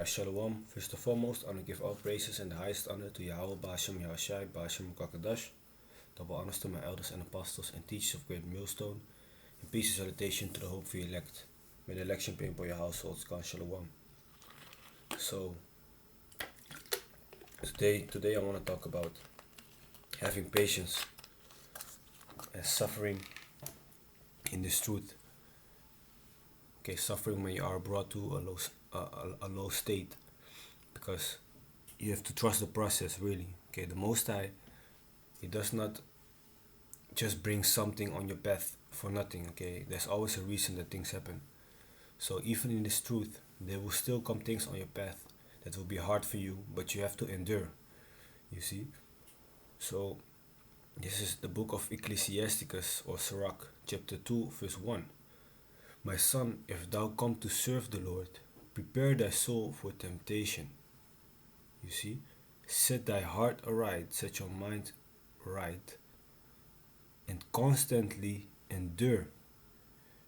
Shalom. First and foremost, I want to give all praises and the highest honor to Yahweh, Ba'ashem Yahushai, Ba'ashem Kakadash. Double honors to my elders and apostles and teachers of Great Millstone. And peace and salutation to the hope for elect. May the election be upon your households. God Shalom. So, today I want to talk about having patience and suffering in this truth. Okay, suffering when you are brought to a low state, because you have to trust the process really. Okay, the Most High, He does not just bring something on your path for nothing. Okay, there's always a reason that things happen. So even in this truth, there will still come things on your path that will be hard for you, but you have to endure. You see. So this is the book of Ecclesiasticus or Sirach, chapter 2, verse 1. My son, if thou come to serve the Lord, prepare thy soul for temptation. You see, set thy heart aright, set your mind right, and constantly endure.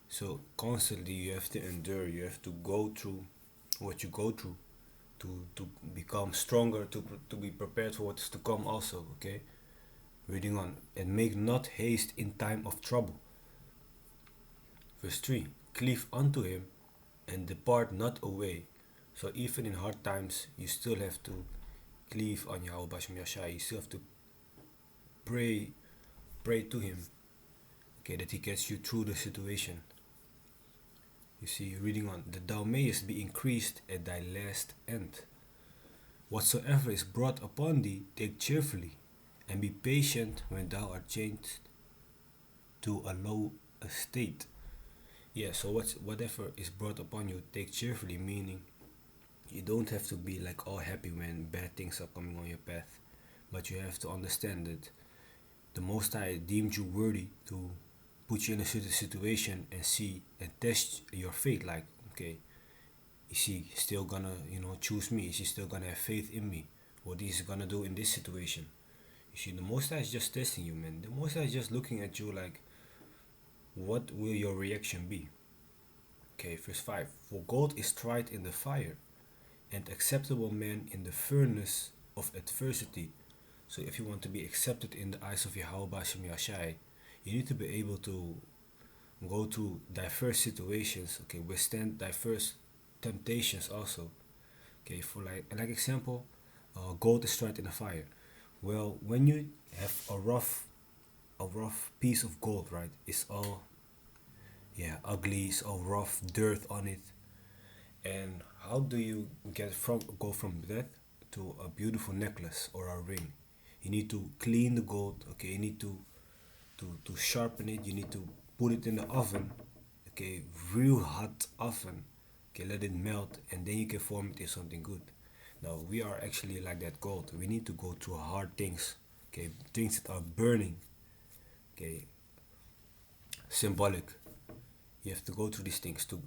So constantly you have to endure, you have to go through what you go through to become stronger, to be prepared for what is to come also, okay? Reading on, and make not haste in time of trouble. Verse 3, cleave unto him and depart not away. So even in hard times, you still have to cleave on Yahweh B'Shem Yashai. You still have to pray to him, okay, that he gets you through the situation. You see, reading on, that thou mayest be increased at thy last end. Whatsoever is brought upon thee, take cheerfully, and be patient when thou art changed to a low estate. Yeah, so whatever is brought upon you, take cheerfully, meaning you don't have to be like all happy when bad things are coming on your path, but you have to understand that the Most High deemed you worthy to put you in a certain situation and see and test your faith. Like, okay, is he still gonna, choose me? Is he still gonna have faith in me? What he's gonna do in this situation? You see, the Most High is just testing you, man. The Most High is just looking at you like, what will your reaction be? Okay, verse 5. For gold is tried in the fire, and acceptable men in the furnace of adversity. So if you want to be accepted in the eyes of Yahweh B'Shem Yashai, you need to be able to go through diverse situations, okay, withstand diverse temptations also. Okay, for like example, gold is tried in the fire. Well, when you have a rough piece of gold, right, it's all ugly, it's all rough, dirt on it. And how do you go from that to a beautiful necklace or a ring? You need to clean the gold, okay, you need to sharpen it, you need to put it in the oven, okay, real hot oven, okay, let it melt, and then you can form it into something good. Now we are actually like that gold. We need to go through hard things, okay, things that are burning, okay, symbolic. You have to go through these things to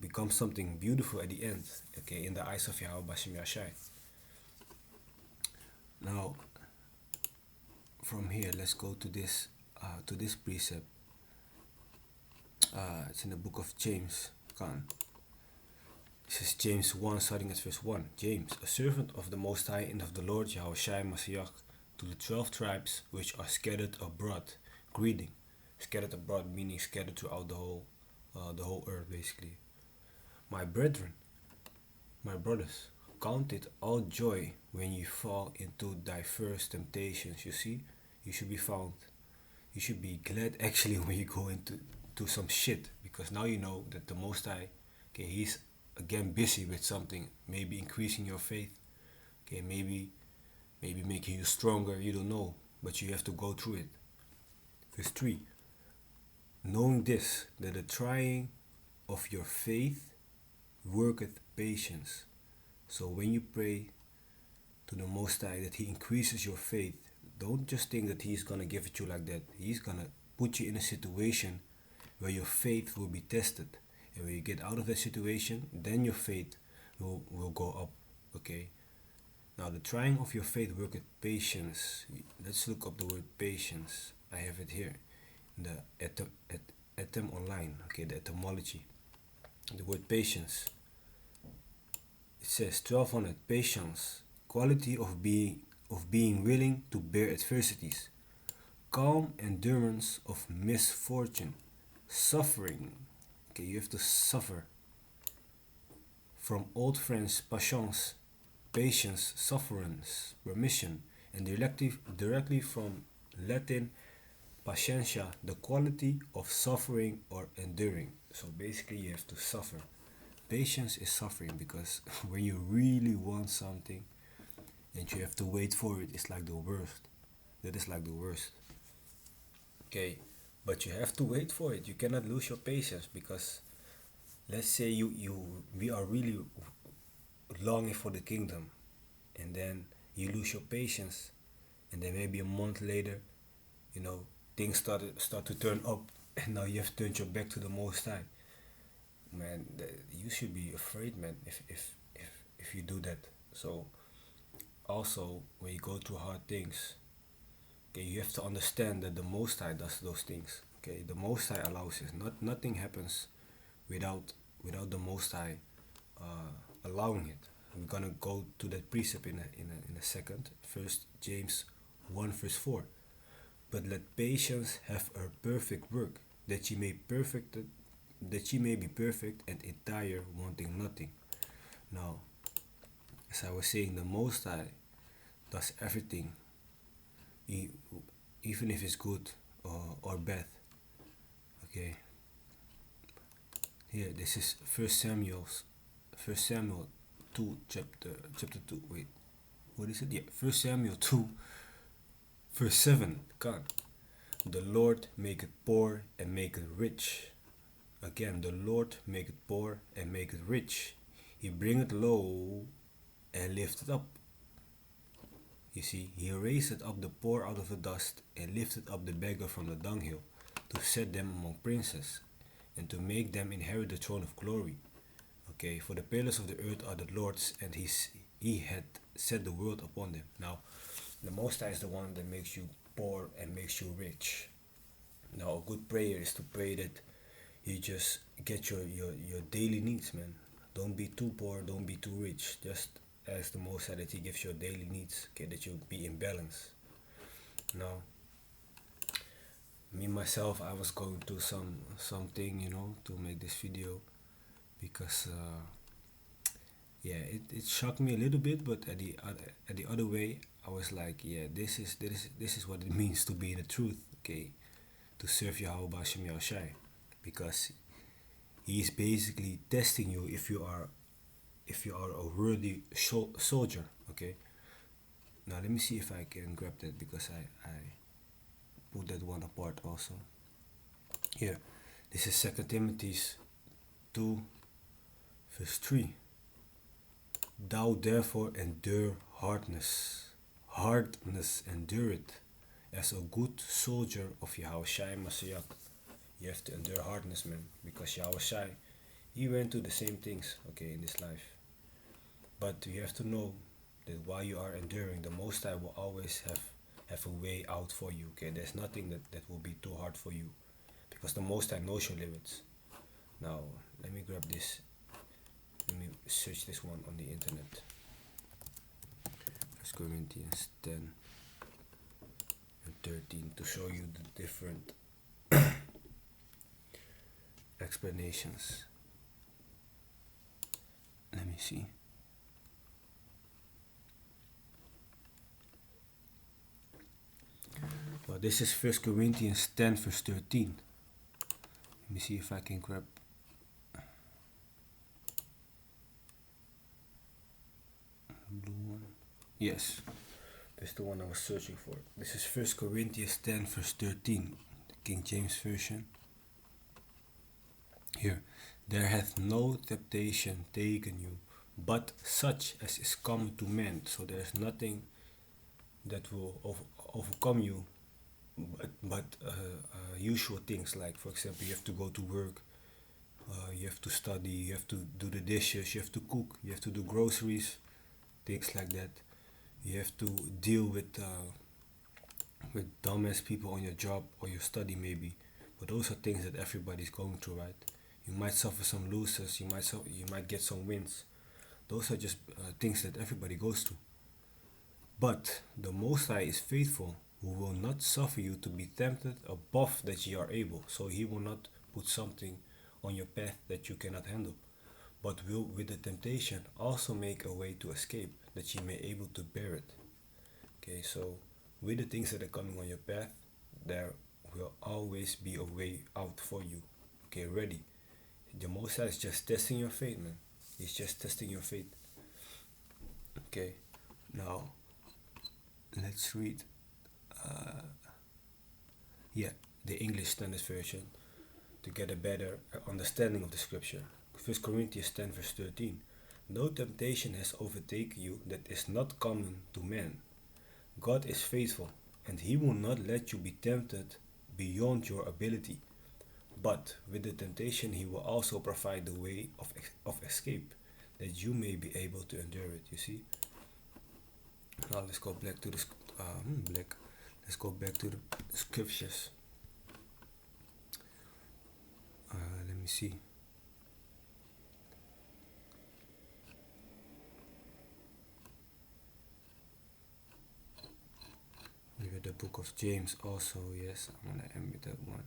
become something beautiful at the end, okay, in the eyes of Yahweh B'Shem Yashai. Now, from here, let's go to this precept. It's in the book of James. This is James 1, starting at verse 1. James, a servant of the Most High and of the Lord Yahushai Mashiach, to the 12 tribes which are scattered abroad, greeting. Scattered abroad meaning scattered throughout the whole earth, basically. My brethren, my brothers, count it all joy when you fall into diverse temptations. You see, you should be found. You should be glad actually when you go into some shit, because now you know that the Most High, okay, He's again busy with something, maybe increasing your faith, okay, maybe making you stronger. You don't know, but you have to go through it. Verse 3. Knowing this, that the trying of your faith worketh patience. So when you pray to the Most High that He increases your faith, don't just think that He's gonna give it you like that. He's gonna put you in a situation where your faith will be tested. And when you get out of that situation, then your faith will go up. Okay. Now the trying of your faith worketh patience. Let's look up the word patience. I have it here. The etym online, okay, the etymology. The word patience It says 1200 patience, quality of being willing to bear adversities, calm endurance of misfortune, suffering. Okay, you have to suffer. From old French patience, patience, sufferance, remission, and directly from Latin patientia, the quality of suffering or enduring. So basically, you have to suffer. Patience is suffering because when you really want something and you have to wait for it, it's like the worst. That is like the worst. Okay, but you have to wait for it. You cannot lose your patience because let's say we are really longing for the kingdom, and then you lose your patience, and then maybe a month later, you know, things start to turn up, and now you have turned your back to the Most High. Man, you should be afraid, man, if you do that. So also when you go through hard things, okay, you have to understand that the Most High does those things. Okay, the Most High allows it. Nothing happens without the Most High allowing it. We're gonna go to that precept in a second. First James 1 verse 4. But let patience have her perfect work, that ye may be perfect and entire, wanting nothing. Now, as I was saying, the Most High does everything, even if it's good or bad. Okay. Here, this is First Samuel 2, chapter 2. Wait, what is it? Yeah, First Samuel 2, verse 7. God, the Lord maketh poor and maketh rich. Again, the Lord maketh poor and maketh rich. He bringeth low and lifteth up. You see, he raiseth up the poor out of the dust and lifted up the beggar from the dunghill, to set them among princes, and to make them inherit the throne of glory. Okay, for the pillars of the earth are the Lord's, and he had set the world upon them. Now, the Most High is the one that makes you poor and makes you rich. Now, a good prayer is to pray that you just get your daily needs, man. Don't be too poor, don't be too rich. Just ask the Most High that He gives your daily needs, okay, that you be in balance. Now, me myself, I was going through something, to make this video, because yeah, it shocked me a little bit, but at the other way, I was like, yeah, this is what it means to be in the truth, okay, to serve Yahweh Hashem Yahushai, because He is basically testing you if you are a worthy soldier, okay. Now let me see if I can grab that, because I put that one apart also. Here, this is 2 Timothy 2 verse 3. Thou therefore endure hardness endure it, as a good soldier of Yahushai Mashiach. You have to endure hardness, man, because Yahushai, he went through the same things, okay, in this life. But you have to know that while you are enduring, the Most High will always have a way out for you, okay. There's nothing that will be too hard for you, because the Most High knows your limits. Now, let me grab this. Let me search this one on the internet. 1 Corinthians 10 and 13, to show you the different explanations. Let me see. Well, this is 1 Corinthians 10 verse 13. Let me see if I can grab. Blue one. Yes, that's the one I was searching for. This is 1 Corinthians 10 verse 13, the King James Version. Here, there hath no temptation taken you, but such as is common to men. So there is nothing that will overcome you, but usual things, like, for example, you have to go to work, you have to study, you have to do the dishes, you have to cook, you have to do groceries, things like that. You have to deal with dumbass people on your job or your study, maybe. But those are things that everybody's going through, right? You might suffer some losses, you might get some wins. Those are just things that everybody goes through. But the Most High is faithful, who will not suffer you to be tempted above that ye are able. So he will not put something on your path that you cannot handle, but will with the temptation also make a way to escape, that ye may able to bear it. Okay, so with the things that are coming on your path, there will always be a way out for you. Okay, ready. The Most High is just testing your faith, man. He's just testing your faith. Okay, now let's read, yeah, the English Standard Version to get a better understanding of the scripture. 1 Corinthians 10, verse 13. No temptation has overtaken you that is not common to man. God is faithful, and he will not let you be tempted beyond your ability. But with the temptation, he will also provide the way of escape, that you may be able to endure it. You see? Now let's go back to the Let's go back to the scriptures. Let me see. We read the book of James also. Yes, I'm gonna end with that one.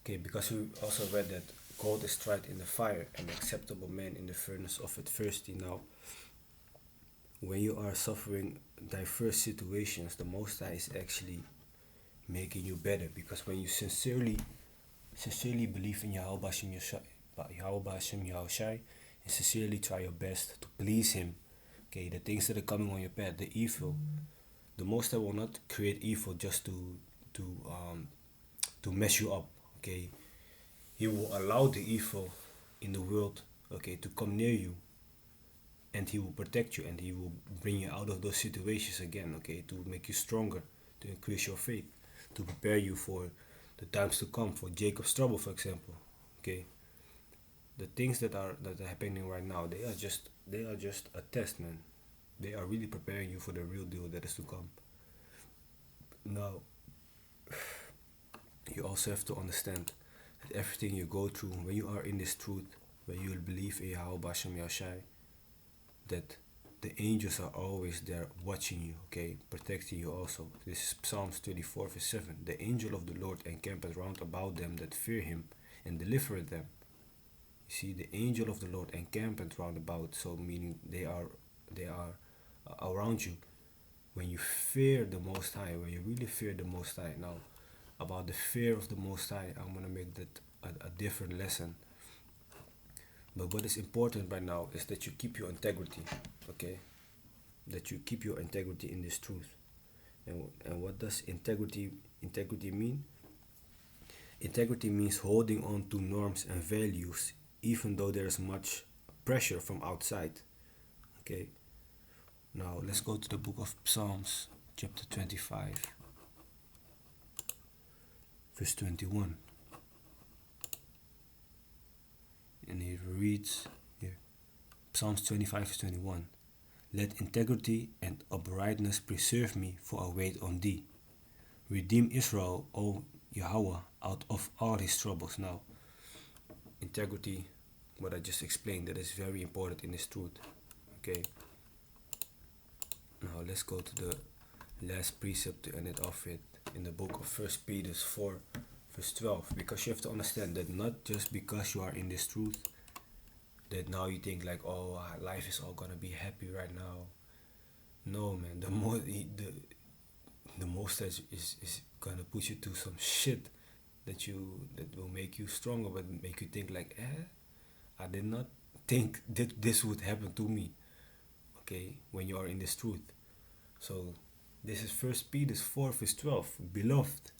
Okay, because we also read that gold is tried in the fire, and acceptable man in the furnace of adversity. Now, when you are suffering diverse situations, the Most High is actually making you better, because when you sincerely believe in Yahweh Hashem Yahushai, and sincerely try your best to please Him, okay, the things that are coming on your path, the evil, the Most High will not create evil just to mess you up. Okay, He will allow the evil in the world, okay, to come near you, and He will protect you, and He will bring you out of those situations again, okay, to make you stronger, to increase your faith, to prepare you for the times to come, for Jacob's trouble, for example. Okay, the things that are happening right now, they are just a test, man. They are really preparing you for the real deal that is to come. Now, you also have to understand that everything you go through, when you are in this truth, when you believe in Yahweh Hashem Yahushai, that the angels are always there watching you, okay, protecting you also. This is Psalms 34, verse 7. The angel of the Lord encampeth round about them that fear him, and delivereth them. You see, the angel of the Lord encampeth round about, so meaning they are around you. When you fear the Most High, when you really fear the Most High. Now, about the fear of the Most High, I'm going to make that a different lesson. But what is important right now is that you keep your integrity, okay? That you keep your integrity in this truth. And what does integrity mean? Integrity means holding on to norms and values even though there is much pressure from outside, okay? Now let's go to the book of Psalms, chapter 25, verse 21. And it reads here, Psalms 25, verse 21. Let integrity and uprightness preserve me, for I wait on thee. Redeem Israel, O Yahweh, out of all his troubles. Now, integrity, what I just explained, that is very important in this truth. Okay. Now let's go to the last precept to end it off with, in the book of 1 Peter 4, verse 12. Because you have to understand that not just because you are in this truth, that now you think like, oh, life is all gonna be happy right now. No, man. The most is gonna put you through some shit that will make you stronger, but make you think like, I did not think that this would happen to me. Okay, when you are in this truth. So this is 1 Peter 4, verse 12. Beloved,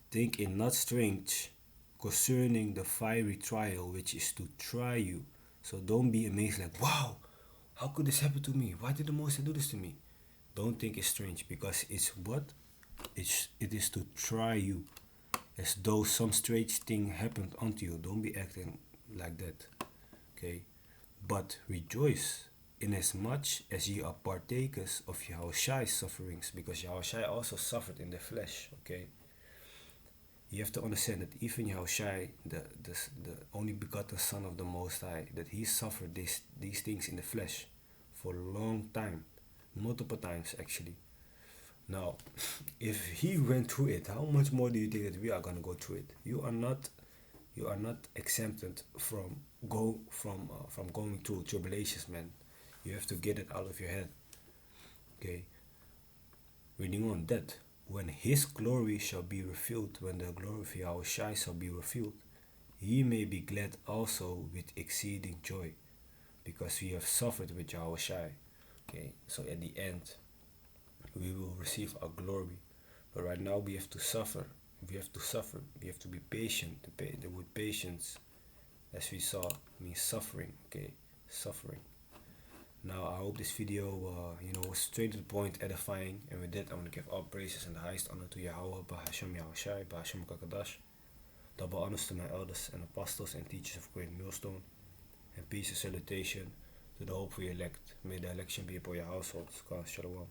think it not strange concerning the fiery trial which is to try you. So don't be amazed like, wow, how could this happen to me? Why did the Most High do this to me? Don't think it's strange, because it's what? It is to try you, as though some strange thing happened unto you. Don't be acting like that. Okay? But rejoice inasmuch as ye are partakers of Yahushai's sufferings, because Yahushai also suffered in the flesh. Okay? You have to understand that even Yahushai, the only begotten Son of the Most High, that he suffered these things in the flesh for a long time, multiple times actually. Now, if he went through it, how much more do you think that we are gonna go through it? You are not exempted from going through tribulations, man. You have to get it out of your head. Okay. Reading on that, when his glory shall be revealed, when the glory of Yahushua shall be revealed, ye may be glad also with exceeding joy, because we have suffered with Yahushua. Okay, so at the end, we will receive our glory. But right now we have to suffer. We have to suffer. We have to be patient. The word patience, as we saw, means suffering. Okay, suffering. Now I hope this video, was straight to the point, edifying. And with that, I want to give all praises and the highest honor to Yahweh, Bahashem Yahushai, Bahashem Kakadash. Double honors to my elders and apostles and teachers of Great Millstone. And peace and salutation to the hopefully elect. May the election be upon your households. God, shalom.